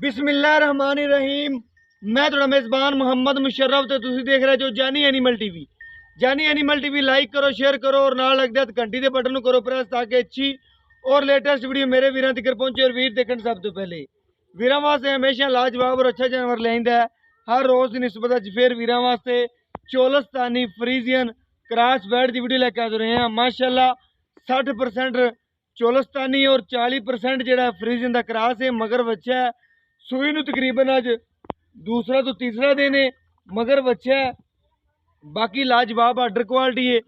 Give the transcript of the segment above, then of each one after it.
बिस्मिल्लाहिर्रहमानिर्रहीम। मैं थोड़ा मेज़बान मोहम्मद मुशर्रफ तो तुसी देख रहे जो जानी एनिमल टीवी। जानी एनिमल टीवी लाइक करो, शेयर करो और नाल लगदे घंटी दे बटन करो प्रेस ताकि अच्छी और लेटेस्ट वीडियो मेरे वीरां तक पहुंचे। और वीर देखने सब तो पहले वीरां वास्ते हमेशा लाजवाब और अच्छा जानवर लेंदा है। हर रोज़ की निस्बत फिर वीरां वास्ते चोलस्तानी फ्रीजियन क्रॉस बैड की वीडियो लेके आ रहे हैं। माशाल्लाह 60% चोलस्तानी और 40% जो फ्रीजियन का क्रॉस है। मगर बच्चा है सूई नूं तकरीबन अज दूसरा तो तीसरा दिन है। मगर बच्चा है बाकी लाजवाब आर्डर क्वालिटी है।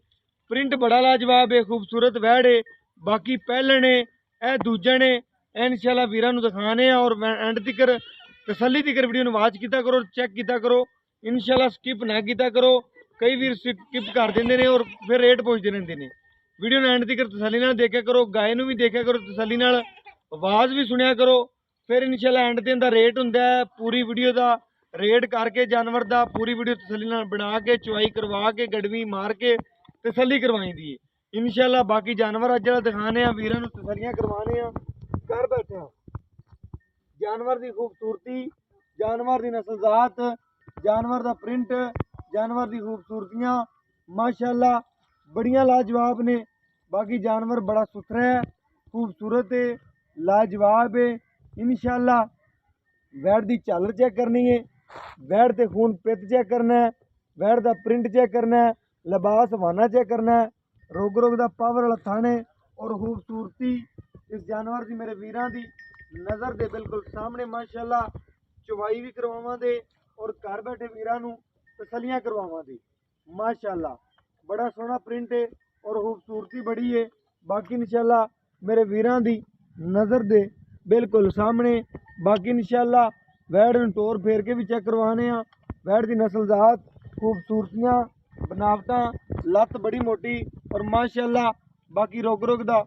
प्रिंट बड़ा लाजवाब है, खूबसूरत वैड़ है। बाकी पहले ने ए दूजे ने इंशाल्लाह वीरां नूं दिखाने और एंड तक तसल्ली तक वीडियो वाच किया करो, चेक किया करो। इंशाल्लाह स्किप ना किया करो। कई वीर स्किप कर देंगे ने और फिर रेट पुछते रहते हैं। वीडियो एंड तक तसल्ली नाल देखा करो, गाय नूं भी देखा करो तसल्ली नाल, आवाज़ भी सुनिया करो। फिर इंशाल्लाह एंड दिन का रेट होंदा है पूरी वीडियो का रेट करके जानवर का पूरी वीडियो तसल्ली नाल बना के चुवाई करवा के गड़वी मार के तसल्ली करवाई दी है इंशाल्लाह। बाकी जानवर अज दिखाने वीरां नूं तसल्लियां करवाने घर बैठे जानवर की खूबसूरती, जानवर की नस्लजात, जानवर का प्रिंट, जानवर की खूबसूरतियाँ माशाल्लाह बड़ियां लाजवाब ने। बाकी जानवर बड़ा सुथरा है, खूबसूरत है, लाजवाब है। इंशाल्लाह वैड़ की झालर चेक करनी है, वैड़ ते खून पित चेक करना है, वैड़ का प्रिंट चेक करना है, लिबास हवाना चेक करना है, रोग रोग का पावर वाला थाने और खूबसूरती इस जानवर की मेरे वीरां की नज़र दे बिल्कुल सामने। माशाल्लाह चुवाई भी करवावां दे और घर बैठे वीरां नूं तसल्लियां करवावां दे। माशाल्लाह बड़ा सोहना प्रिंट है और खूबसूरती बड़ी है। बाकी इंशाल्लाह मेरे वीरां की नज़र दे बिल्कुल सामने। बाकी इंशाल्लाह वैड़ नूं टोर फेर के भी चेक करवाने वैड़ की नस्लजात, खूबसूरतियाँ, बनावटां, लत्त बड़ी मोटी और माशाल्लाह बाकी रोग रोग का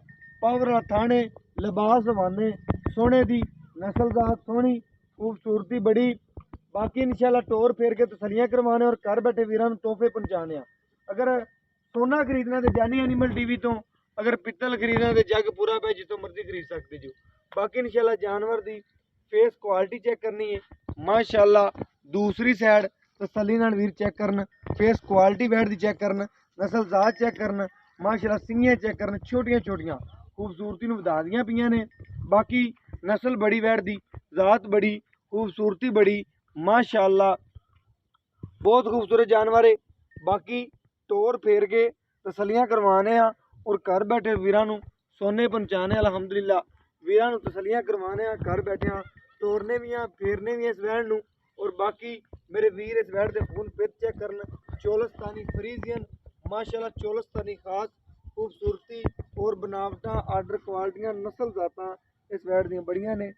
पावर वाला थाने, लिबास हवाने सोने की नस्लजात सोहनी, खूबसूरती बड़ी। बाकी इंशाल्लाह टोर फेर के तसल्लियां करवाने और घर बैठे वीरां नूं तोहफे पहुंचाने। अगर सोना खरीदना तो जानी एनिमल टीवी तो, अगर पित्तल खरीदना तो जग पूरा पे जितों मर्जी खरीद सकते जो। बाकी इंशाल्लाह जानवर की फेस क्वालिटी चेक करनी है माशाल्लाह। दूसरी साइड तसल्ली नाल वीर चेक करन, फेस क्वालिटी वैड़ की चेक करन, नस्लजात चेक करन माशाल्लाह, सिंगियां चेक करन छोटियां छोटियां खूबसूरती नूं वधा दियां पईयां ने। बाकी नस्ल बड़ी वैड़ की, जात बड़ी, खूबसूरती बड़ी माशाल्लाह, बहुत खूबसूरत जानवर है। बाकी टोर फेर के तसल्लियां करवाने और घर बैठे वीरां नूं सोने पहुंचाने अलहमदुलिल्लाह। वीरां नूं तसल्लियां करवाने घर बैठे तोरने भी फेरने भी इस वैड़ नूं। और बाकी मेरे वीर इस वैड़ के खून पित चेक करन, चोलस्तानी फ्रीजियन माशाल्लाह, चोलस्तानी खास खूबसूरती और बनावटां, आर्डर क्वालिटियां, नस्ल जातां इस वैड़ दियां बड़ियां ने।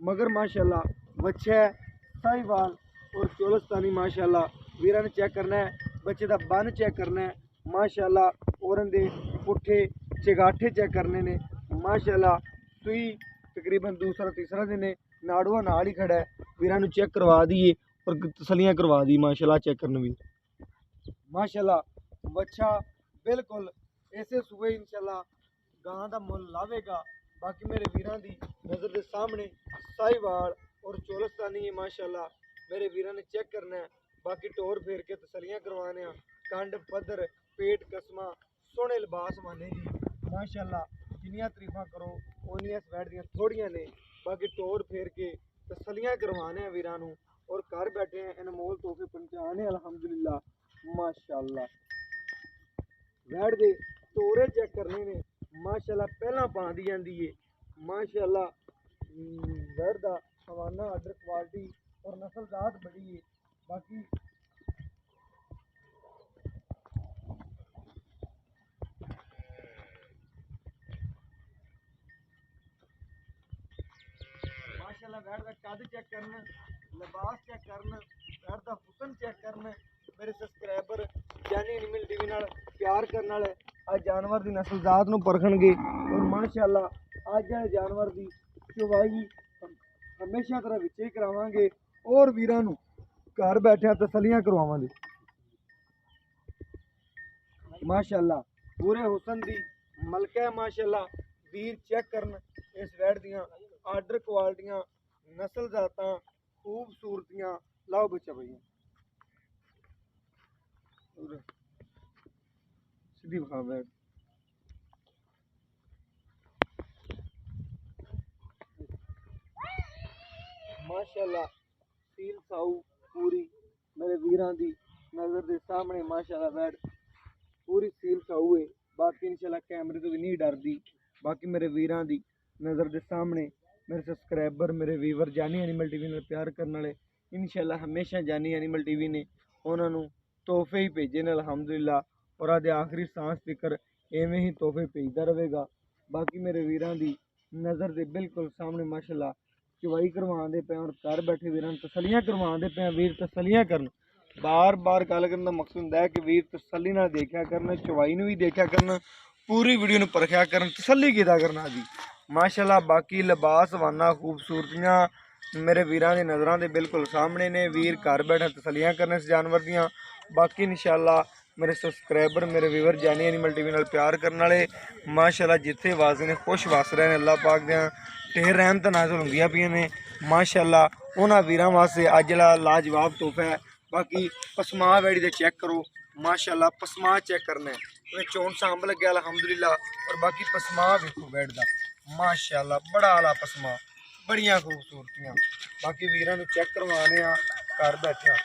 मगर माशाल्लाह बच्चा साहिवाल और चोलस्तानी माशाल्लाह वीरां ने चेक करना है। बच्चे का बन चेक करना है माशाल्लाह और इनके पुट्ठे चगाठे चेक करने ने माशाल्लाह। सूई तकरीबन दूसरा तीसरा दिन है, नाड़ुआ नाल ही खड़ा है। वीरां नूं चेक करवा दिए और तसल्लियां करवा दी माशाल्लाह। चेक करने भी माशाल्लाह बच्चा बिल्कुल ऐसे सूबे इंशाल्लाह गां का मुल लावेगा। बाकी मेरे वीरां की नज़र के सामने साहिवाल और चोलस्तानी है माशाल्लाह, मेरे वीरां ने चेक करना है। बाकी टोर फेर के तसल्लियां करवाने कंड पद्धर पेट कसमा सोहने लिबास माने जी माशाल्लाह। जिन्नियां तरीफां करो उन्नियां इस वैड़ दियां थोड़ियां ने। बाकी टोर फेर के तसल्लियां करवाने वीरां नूं और घर बैठे अनमोल तोहफे पहुंचाने अलहमदुलिल्लाह माशाल्लाह। वैड़ दे तोरे चेक करने ने माशाल्लाह, पहला पा दी जाती है माशाल्लाह। वैड़ का हवाना, आर्डर क्वालिटी और नस्लजात बड़ी है। बाकी माशाल्लाह वैड़ का कद चेक करना, लिबास चेक करना, वैड़ का हुसन चेक करना। मेरे सबसक्राइबर जानी एनिमल टीवी नाल प्यार करने वाले आज जानवर की नस्लजात नूं परखणगे और माशाल्लाह अज वाले जानवर की चुवाई हमेशा तरह विच ही करावांगे और वीरां नूं घर बैठे तसल्लियां करवावांगे माशाल्लाह। पूरे हुसन दी मलका है माशाल्लाह। वीर चेक करन इस वैड़ दियां आर्डर क्वालिटियां नस्ल जाता खूबसूरतियां लाओ बच्चा भैया सीधी खा बैठ माशाल्लाह सील साऊ पूरी मेरे वीरां दी नजर दे सामने माशाल्लाह बैठ पूरी सील साऊ है बाकी इंशाल्लाह कैमरे तो भी नहीं डरदी बाकी मेरे वीरां दी नजर दे सामने मेरे सब्सक्राइबर मेरे व्यूवर जानी एनिमल टीवी नाल प्यार करने वाले इंशाल्लाह हमेशा जानी एनिमल टीवी ने उन्होंने तोहफे ही भेजे ने अलहमदुलिल्लाह और आदे आखिरी सांस तक एवें ही तोहफे भेजता रहेगा बाकी मेरे वीरां दी नज़र दे बिल्कुल सामने माशाल्लाह चवाई करवाते पे और घर बैठे वीर तसलियां करवाते पे वीर तसलियां करन बार बार गल करने का मकसद होंदा है कि वीर तसली नाल देखा करन चवाई नूं भी देखा करन पूरी वीडियो नूं परखिया करन तसली कीता करना जी माशाल्लाह बाकी लिबास वाना खूबसूरतियां मेरे वीरां दी नज़रां दे बिल्कुल सामने ने वीर घर बैठे तसलियां करने इस जानवर दियां बाकी इंशाल्लाह मेरे सब्सक्राइबर मेरे व्यूवर जानी एनिमल टीवी नाल प्यार करने वाले माशाल्लाह जिथे वाजे ने खुश वस रहे हैं अल्लाह पाक दियां ढेर रहमत नाज़िल होंदियां पियां ने माशाल्लाह उन्हां वीरां वास्ते अज दा लाजवाब तोहफा है बाकी पसमा वैड़ी दे चेक करो माशाल्लाह पसमा चेक करना है चोन सांभ लग्या अलहमदुलिल्लाह और बाकी पसमा वेखो बैठ दा माशाल्लाह बड़ा आला पसमा बड़ियां खूबसूरतियां बाकी वीरां नूं चेक करवाने आ घर बैठे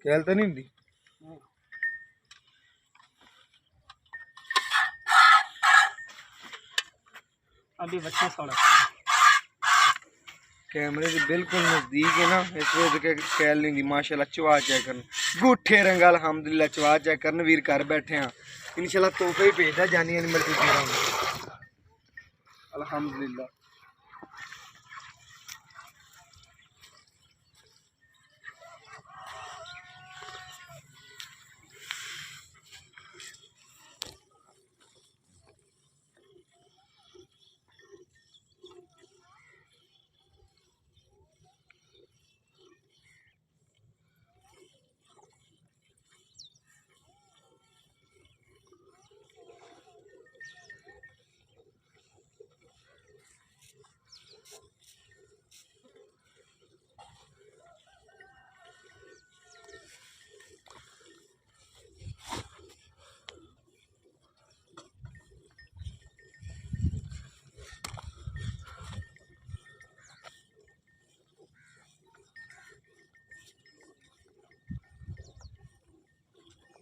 कैल तो नहीं हुंदी अभी बच्चे थोड़ा कैमरे के बिल्कुल नज़दीक है ना इस वजह से कैल नहीं दी माशाल्लाह चवा चेक करन गुठे रंग अलहमदुलिल्लाह चवा चेक करन वीर घर बैठे हैं इंशाल्लाह तोहफे ही भेजदा जानी एनिमल टीवी अलहमदुलिल्लाह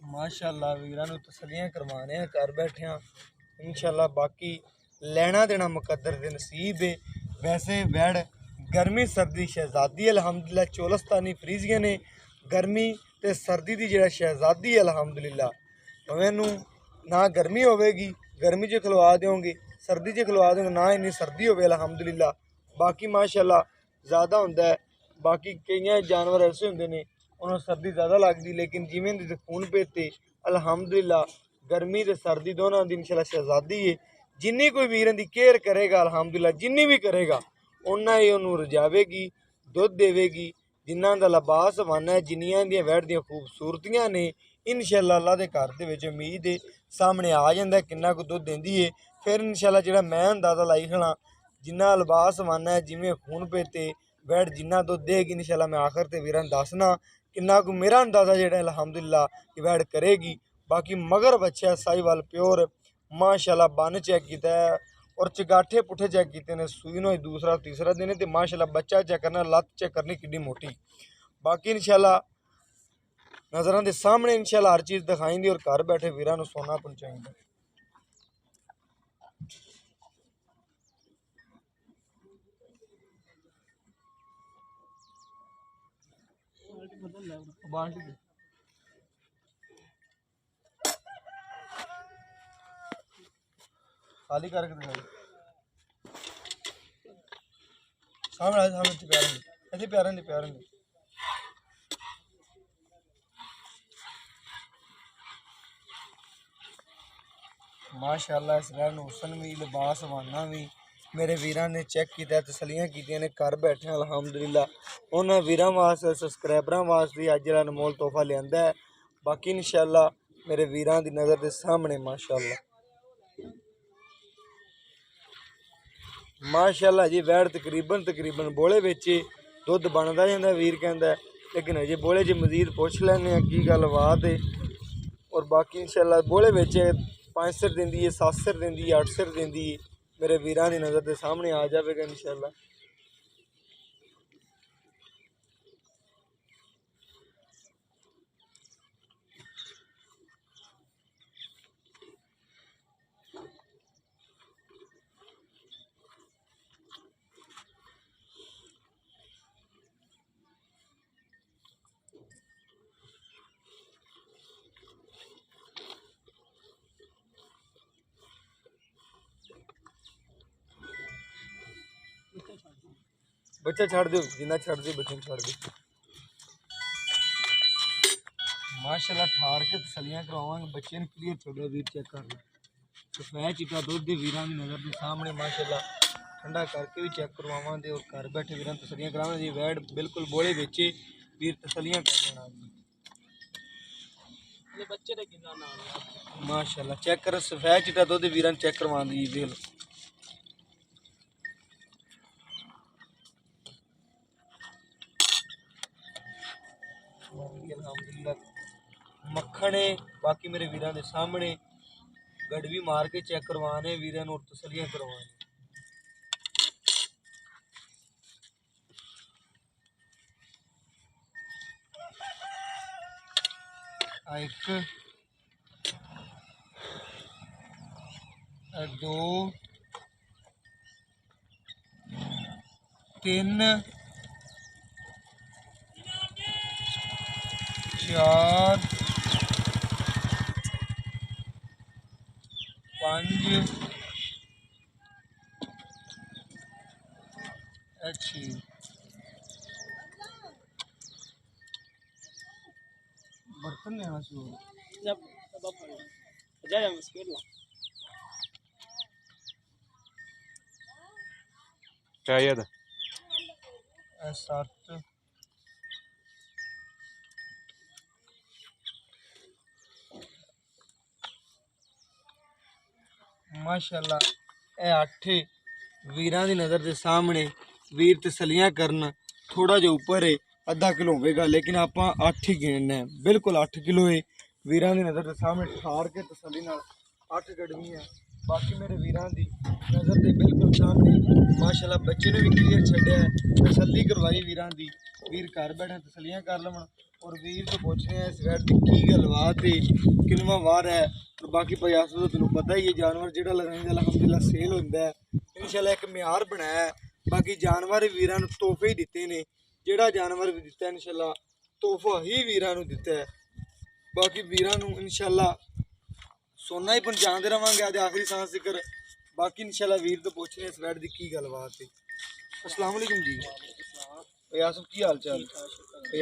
माशाल्लाह वीरां नूं तसलियां करवाने घर बैठे इंशाल्लाह बाकी लेना देना मुकद्दर दे नसीब है वैसे वैड़ गर्मी सर्दी शहजादी अलहमदुलिल्लाह चोलस्तानी फ्रीजियां ने गर्मी ते सर्दी दी जेह्ड़ा शहजादी है अलहमदुलिल्लाह मैनू ना गर्मी होगी गर्मी च खलवा देओगे सर्दी च खलवा देओगे ना इन्नी सर्दी होवे अलहमदुलिल्लाह बाकी माशाल्लाह ज़्यादा होंदा है बाकी कई जानवर ऐसे होंदे ने उन्होंने सर्दी ज़्यादा लगती लेकिन जिमें दी खून पेते अलहमदुलिल्लाह गर्मी ते सर्दी दोनों दी इंशाल्लाह शहजादी है जिन्नी कोई वीर दी केयर करेगा अलहमदुलिल्लाह जिन्नी भी करेगा उन्ना ही उन्होंने रजावेगी दुध देवेगी जिन्ना दा लिबास वाना है जिन्नियां दियां वैड़ दियां खूबसूरतियां ने इंशाल्लाह अल्लाह दे घर दे विच उम्मीद है सामने आ जांदा है किन्ना को दुध देंदी है फिर इंशाल्लाह जेह्ड़ा मैं अंदाज़ा लाई खड़ा जिन्ना लिबास वाना है जिमें खून पेते वैड़ जिन्ना दुध देगी इंशाल्लाह मैं आखिर ते वीरां दसना किन्ना को मेरा अंदाज़ा जेह्ड़ा अलहमदुलिल्लाह कि वैड़ करेगी बाकी मगर बच्चा साहिवाल प्योर माशाल्लाह बन चेक किया है और चगाठे पुट्ठे चेक किए ने सूई नोई दूसरा तीसरा दिन तो माशाल्लाह बच्चा चेक करना लत्त चेक करनी कितनी मोटी बाकी इंशाल्लाह नज़रां दे सामने इंशाल्लाह हर चीज़ दिखाई और घर बैठे वीरां नूं सोना पहुँचाएंगे बाल्टी खाली करके दिखाई सामने प्यारे माशाल्लाह इस वैन हुसन भी लिबास वाना भी ਮੇਰੇ ਵੀਰਾਂ ਨੇ ਚੈੱਕ ਕੀਤਾ, ਤਸੱਲੀਆਂ ਕੀਤੀਆਂ ਨੇ, ਘਰ ਬੈਠੇ ਅਲਹਮਦੁਲਿਲਾ। ਉਹਨਾਂ ਵੀਰਾਂ ਵਾਸਤੇ, ਸਬਸਕ੍ਰਾਈਬਰਾਂ ਵਾਸਤੇ ਅੱਜ ਜਿਹੜਾ ਅਨਮੋਲ ਤੋਹਫਾ ਲਿਆਂਦਾ ਹੈ। ਬਾਕੀ ਇਨਸ਼ਾਅੱਲਾ ਮੇਰੇ ਵੀਰਾਂ ਦੀ ਨਜ਼ਰ ਦੇ ਸਾਹਮਣੇ ਮਾਸ਼ਾਅੱਲਾ ਮਾਸ਼ਾਅੱਲਾ ਜੀ ਵੈੜ ਤਕਰੀਬਨ ਬੋਲੇ ਵਿੱਚ ਦੁੱਧ ਬਣਦਾ ਜਾਂਦਾ ਵੀਰ ਕਹਿੰਦਾ, लेकिन अजे बोले जी मजीद पुछ लैने की गलबात है। और बाकी इंशाल्लाह बोले बेच 5 सिर देंदी है, 7 सिर देंदी है, 8 सिर देंदी है, मेरे वीरां दी नज़र के सामने आ जाएगा इंशाल्लाह। बच्चा छड़ दो, जिन्ना छड़ दो बच्चे छड़ दो। माशाल्लाह ठार के तसलियां करवावांगे, बच्चे ने क्लियर छोड़ो वीर चेक कर लो। सफेद चिट्टा दुध दे वीरां दी नज़र के सामने माशाल्लाह ठंडा करके भी चेक करवावांगे और घर बैठे वीरां तसलियां करावांगे जी। वैड बिल्कुल बोले बेचे वीर तसलियां कर देना ये बच्चे दे किन्ना नाल माशाल्लाह। चेक करो सफेद चिट्टा दुध वीरां चेक करवांगे जी। देख लो मक्खन है, बाकी मेरे वीरां दे सामने गड़वी मार के चेक करवाने वीरां नूं तसलियां करवाने। एक दो तीन चार पांच अच्छी बर्तन लेना शुरू जब जा मुश्किल चाहिए था 7 माशाल्लाह ए 8 वीरां दी नज़र के सामने वीर तसलियां करन थोड़ा जो ऊपर है आधा किलो होगा, लेकिन आप 8 ही गिनना है, बिल्कुल 8 किलो है वीरां दी नज़र के सामने ठार के तसली नाल 8 गड़वी है। बाकी मेरे वीरां दी नज़र के बिल्कुल सामने माशाल्लाह बच्चे ने भी क्लियर छड्या है, तसली करवाई वीरां दी। वीर घर बैठे तसलियां कर लवन और वीर तो पूछ रहे हैं इस वैट की की गलबात है, किनवा वार है। और बाकी प्रयासों तो तेन पता ही है जानवर जो लगाने अलहमदुलिल्लाह सेल होता है इंशाल्लाह एक म्यार बनाया है। बाकी जानवर वीरां नूं तोहफे ही दिते ने, जिहड़ा जानवर भी दिता इंशाल्लाह तोहफा ही वीरां नूं दिता है। बाकी वीरां नूं इंशाल्लाह सोना ही पहुँचाते रहेंगे आज आखिरी सांस तक। बाकी इंशाल्लाह वीर तो पूछ रहे इस वैट की गलबात है। अस्सलाम वालेकुम जी आसफ, की हाल चाल?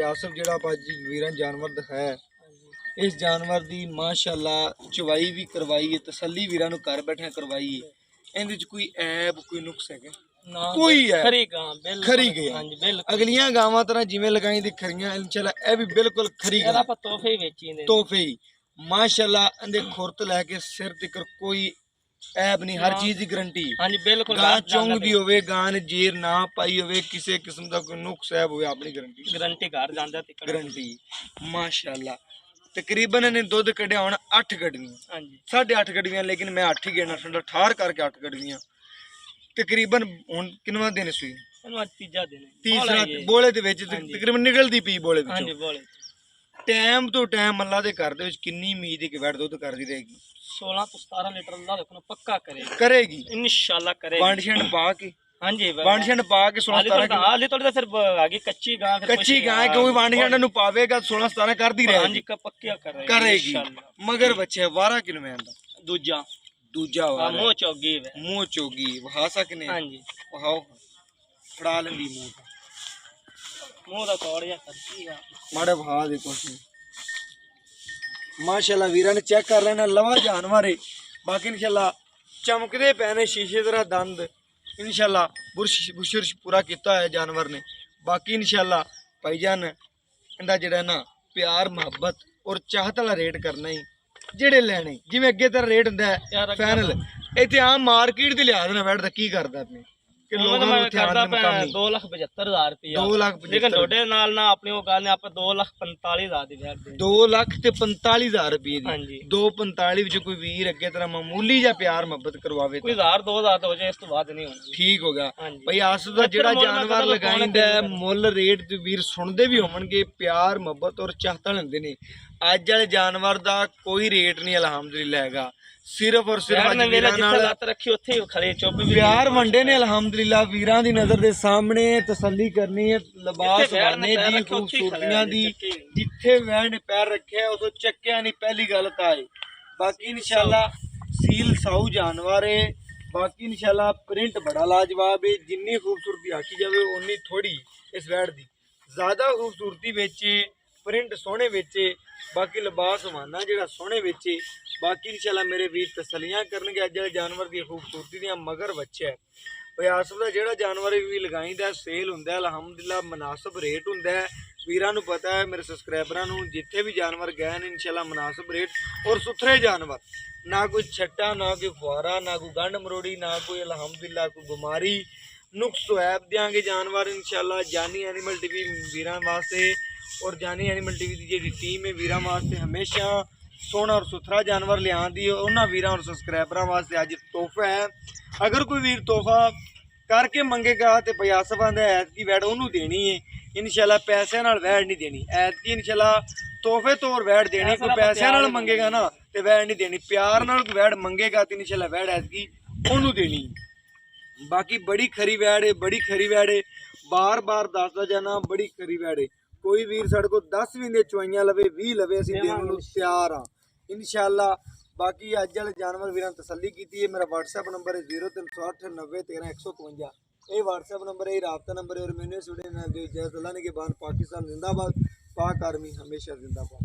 आसफ जिहड़ा आप अज वीरां जानवर दिखाया इस जानवर की माशाल्लाह चवाई भी करवाई है, तसली वीरां नूं घर बैठे करवाई है। इहदे च कोई ऐब कोई नुक्स है कोई है? खरी गां बिल्कुल खरी गया। हां जी बिल्कुल अगलियां गावां तरह जिवें लगाई दी खरियां इंशाल्लाह ए भी बिल्कुल खरी ਇਹਦਾ गया। ਆਪਾਂ ਤੋਹਫੇ ਹੀ ਵੇਚੀ ਨੇ तोहफे ही माशाल्लाह अंदे खुरत लैके सिर तक कोई ऐब नहीं, हर चीज़ की गारंटी। हाँ जी बिल्कुल गां चुंग दी होवे, गां ने जेर ना पाई होवे, किसी किस्म का कोई नुक्स ऐब होवे अपनी गारंटी गारंटी घर जांदा ते गारंटी माशाल्लाह। तकरीबन इन्हें दुध कढ़िया होना 8 गड्डियां, हाँ जी 8.5 गड्डियां, लेकिन मैं 8 ही गिना ठंडा ठार करके 8 गड्डियां। तकरीबन हुण किनवा दिन सुई? ਇਹਨੂੰ ਅੱਜ ਤੀਜਾ ਦਿਨ ਹੈ तीसरा बोले दे विच तकरीबन निकलदी पई बोले हाँ जी विचों। बोले टाइम तो टाइम अल्लाह दे घर दे विच किन्नी उम्मीद है कि वैट दुध करदी रहेगी? 16 ਤੋਂ 17 ਲੀਟਰ ਅੱਲਾਹ ਦੇਖੋ ਪੱਕਾ ਕਰੇਗਾ करेगी इंशाल्लाह करेगा। वंड छंड पा के हाँ जी वंड छंड पा के 16 17 हाली थोड़ी तो फिर आगे कच्ची गां फिर कच्ची गाय क्योंकि वंड छंड नु पावेगा 16 17 कर दी हाँ जी रहेगी का पक्का करेगा करेगी। इंशाल्लाह। मगर बच्चे वारा किनवे आंदा? दूजा दूजा वारा मुंह चौगी है मुंह चोगी वहा सकने हाँ जी वहाओ फड़ा लेंदी मुंह मुंह दा तोड़ जा करती है माड़े वहा दे कुछ माशाल्लाह वीरा ने चेक कर लेना लवा जानवर है। बाकी इंशाल्लाह चमकदे पैने शीशे तरह दंद ਇਨਸ਼ਾਅੱਲਾ ਬੁਰਸ਼ ਪੂਰਾ ਕੀਤਾ ਹੋਇਆ ਜਾਨਵਰ ਨੇ। ਬਾਕੀ ਇਨਸ਼ਾਅੱਲਾ ਭਾਈਜਾਨ ਇਹਦਾ ਜਿਹੜਾ ਨਾ ਪਿਆਰ ਮੁਹੱਬਤ ਔਰ ਚਾਹਤ ਵਾਲਾ ਰੇਟ ਕਰਨਾ ਹੀ, ਜਿਹੜੇ ਲੈਣੇ ਜਿਵੇਂ ਅੱਗੇ ਤੇਰਾ ਰੇਟ ਹੁੰਦਾ ਹੈ ਫਾਈਨਲ, ਇੱਥੇ ਆਮ ਮਾਰਕੀਟ ਦੇ ਲਿਹਾਜ਼ ਨਾਲ ਬੈਠਦਾ ਕੀ ਕਰਦਾ ਆਪਣੇ ਕਿ ਲੋਕਾਂ ਨੂੰ ਕਰਦਾ ਪਿਆ 2,75,000 ਰੁਪਇਆ 2,75,000 ਲੇਕਿਨ ਤੁਹਾਡੇ ਨਾਲ ਨਾ ਆਪਣੀ ਉਹ ਗੱਲ ਨੇ ਆਪਾਂ 2,45,000 ਦੀ ਵੈਟ ਦੇ 2,45,000 ਰੁਪਏ ਦੀ। ਹਾਂਜੀ 2,45 ਵਿੱਚ ਕੋਈ ਵੀਰ ਅੱਗੇ ਤੇਰਾ ਮਾਮੂਲੀ ਜਿਹਾ ਪਿਆਰ ਮੁਹੱਬਤ ਕਰਵਾਵੇ ਕੋਈ 1,000 2,000 ਤਾਂ ਹੋ ਜਾਏ, ਇਸ ਤੋਂ ਬਾਅਦ ਨਹੀਂ ਹੋਣਾ। ਠੀਕ ਹੋ ਗਿਆ ਹਾਂਜੀ ਭਾਈ। ਆਸ ਦਾ ਜਿਹੜਾ ਮੁੱਲ ਮੈਂ ਜਾਨਵਰ ਕਦੋਂ ਲਗਾਈਂਦਾ ਪਾਉਣਾ ਮੁੱਲ ਰੇਟ ਤੇ ਵੀਰ ਸੁਣਦੇ ਵੀ ਹੋਣਗੇ, ਪਿਆਰ ਮੁਹੱਬਤ ਔਰ ਚਾਹਤ ਲੈਂਦੇ ਨੇ। ਅੱਜ ਵਾਲੇ ਜਾਨਵਰ ਦਾ ਕੋਈ ਰੇਟ ਨਹੀਂ ਅਲਹਮਦੁਲਿਲਾ ਹੈਗਾ, ਸਿਰਫ ਔਰ ਸਿਰਫ ਅੱਜ ਵੀਰਾਂ ਨਾਲ ਲੱਤ ਰੱਖੀ ਉੱਥੇ ਹੀ ਖੜੇ ਚੁੱਪ ਵੀ ਪਿਆਰ ਵੰਡੇ ਨੇ ਅਲਹਮਦੁਲਿਲਾ। ਵੀਰਾਂ ਦੀ ਨਜ਼ਰ ਦੇ ਸਾਹਮਣੇ ਤਸੱਲੀ ਕਰਨੀ ਹੈ, ਲਿਬਾਸ ਵਰਨੇ ਦੀ ਖੂਬਸੂਰਤੀਆਂ ਦੀ, ਜਿੱਥੇ ਵੈਣ ਨੇ ਪੈਰ ਰੱਖਿਆ ਉਦੋਂ ਚੱਕਿਆ ਨਹੀਂ, ਪਹਿਲੀ ਗੱਲ ਤਾਂ ਹੈ। ਬਾਕੀ ਇਨਸ਼ਾਅੱਲਾ ਸੀਲ ਸਾਊ ਜਾਨਵਰ ਹੈ। ਬਾਕੀ ਇਨਸ਼ਾਅੱਲਾ ਪ੍ਰਿੰਟ ਬੜਾ ਲਾਜਵਾਬ ਹੈ, ਜਿੰਨੀ ਖੂਬਸੂਰਤੀ ਆਖੀ ਜਾਵੇ ਉਨੀ ਥੋੜੀ ਇਸ ਵੈੜ ਦੀ, ਜ਼ਿਆਦਾ ਖੂਬਸੂਰਤੀ ਵਿੱਚ ਪ੍ਰਿੰਟ ਸੋਹਣੇ ਵਿੱਚ, ਬਾਕੀ ਲਿਬਾਸ ਵਾਨਾ ਜਿਹੜਾ ਸੋਹਣੇ ਵਿੱਚ। ਬਾਕੀ ਇਨਸ਼ਾਅੱਲਾ ਮੇਰੇ ਵੀਰ ਤਸੱਲੀਆਂ ਕਰਨਗੇ ਅੱਜ ਵਾਲੇ ਜਾਨਵਰ ਦੀ ਖੂਬਸੂਰਤੀ ਦੀਆਂ। ਮਗਰ ਬੱਚਾ ਹੈ ਭਾਈ ਆਸਫ ਦਾ ਜਿਹੜਾ ਜਾਨਵਰ ਵੀ ਲਗਾਈਦਾ ਸੇਲ ਹੁੰਦਾ ਅਲਹਮਦੁਲਿਲਾ, ਮੁਨਾਸਬ ਰੇਟ ਹੁੰਦਾ ਹੈ। ਵੀਰਾਂ ਨੂੰ ਪਤਾ ਹੈ, ਮੇਰੇ ਸਬਸਕ੍ਰਾਈਬਰਾਂ ਨੂੰ, ਜਿੱਥੇ ਵੀ ਜਾਨਵਰ ਗਏ ਨੇ ਇਨਸ਼ਾਅੱਲਾ ਮੁਨਾਸਬ ਰੇਟ ਔਰ ਸੁਥਰੇ ਜਾਨਵਰ, ਨਾ ਕੋਈ ਛੱਟਾ, ਨਾ ਕੋਈ ਫੁਆਰਾ, ਨਾ ਕੋਈ ਗੰਢ ਮਰੋੜੀ, ਨਾ ਕੋਈ ਅਲਹਮਦੁਲਿਲਾ ਕੋਈ ਬਿਮਾਰੀ ਨੁਕਸ ਐਬ ਦਿਆਂਗੇ ਜਾਨਵਰ ਇਨਸ਼ਾਅੱਲਾ। ਜਾਨੀ ਐਨੀਮਲ ਟੀਵੀ ਵੀਰਾਂ ਵਾਸਤੇ ਔਰ ਜਾਨੀ ਐਨੀਮਲ ਟੀਵੀ ਦੀ ਜਿਹੜੀ ਟੀਮ ਹੈ ਵੀਰਾਂ ਵਾਸਤੇ ਹਮੇਸ਼ਾ ਸੋਹਣਾ ਔਰ ਸੁਥਰਾ ਜਾਨਵਰ ਲਿਆਉਂਦੀ ਹੈ। ਉਹਨਾਂ ਵੀਰਾਂ ਔਰ ਸਬਸਕ੍ਰਾਈਬਰਾਂ ਵਾਸਤੇ ਅੱਜ ਤੋਹਫਾ ਹੈ। ਅਗਰ ਕੋਈ ਵੀਰ ਤੋਹਫਾ ਕਰਕੇ ਮੰਗੇਗਾ ਤੇ ਪਿਆਸਵਾਂ ਦਾ ਐਤਕੀ ਵੈੜ ਉਹਨੂੰ ਦੇਣੀ ਹੈ ਇਨਸ਼ਾਅੱਲਾ, ਪੈਸਿਆਂ ਨਾਲ ਵੈੜ ਨਹੀਂ ਦੇਣੀ। ਐਤਕੀ ਇਨਸ਼ਾਅੱਲਾ ਤੋਹਫੇ ਤੌਰ ਵੈੜ ਦੇਣੀ, ਕੋਈ ਪੈਸਿਆਂ ਨਾਲ ਮੰਗੇਗਾ ਨਾ ਤੇ ਵੈੜ ਨਹੀਂ ਦੇਣੀ। ਪਿਆਰ ਨਾਲ ਕੋਈ ਵੈੜ ਮੰਗੇਗਾ ਤੇ ਇਨਸ਼ਾਅੱਲਾ ਵੈੜ ਐਤਕੀ ਉਹਨੂੰ ਦੇਣੀ। ਬਾਕੀ ਬੜੀ ਖਰੀ ਵੈੜ ਹੈ, ਬੜੀ ਖਰੀ ਵੈੜ ਹੈ, ਬਾਰ-ਬਾਰ ਦੱਸਦਾ ਜਾਣਾ, ਬੜੀ ਖਰੀ ਵੈੜ ਹੈ। ਕੋਈ ਵੀਰ ਸਾਡੇ ਕੋਲ 10 ਵੀ ਦੇ ਚੁਆਈਆਂ ਲਵੇ, 20 ਲਵੇ, ਅਸੀਂ ਦੇਣ ਨੂੰ ਤਿਆਰ ਹਾਂ ਇਨਸ਼ਾਅੱਲਾ। ਬਾਕੀ ਅੱਜ ਵਾਲੇ ਜਾਨਵਰ ਵੀਰਾਂ ਤਸੱਲੀ ਕੀਤੀ ਹੈ। ਮੇਰਾ WhatsApp ਨੰਬਰ ਹੈ 0308 90 13 152। ਇਹ WhatsApp ਨੰਬਰ ਹੈ, ਰਾਬਤਾ ਨੰਬਰ ਹੈ। और मैंने सुने ना जो जय अल्लाह ने के बाद पाकिस्तान जिंदाबाद, पाक आर्मी हमेशा जिंदाबाद।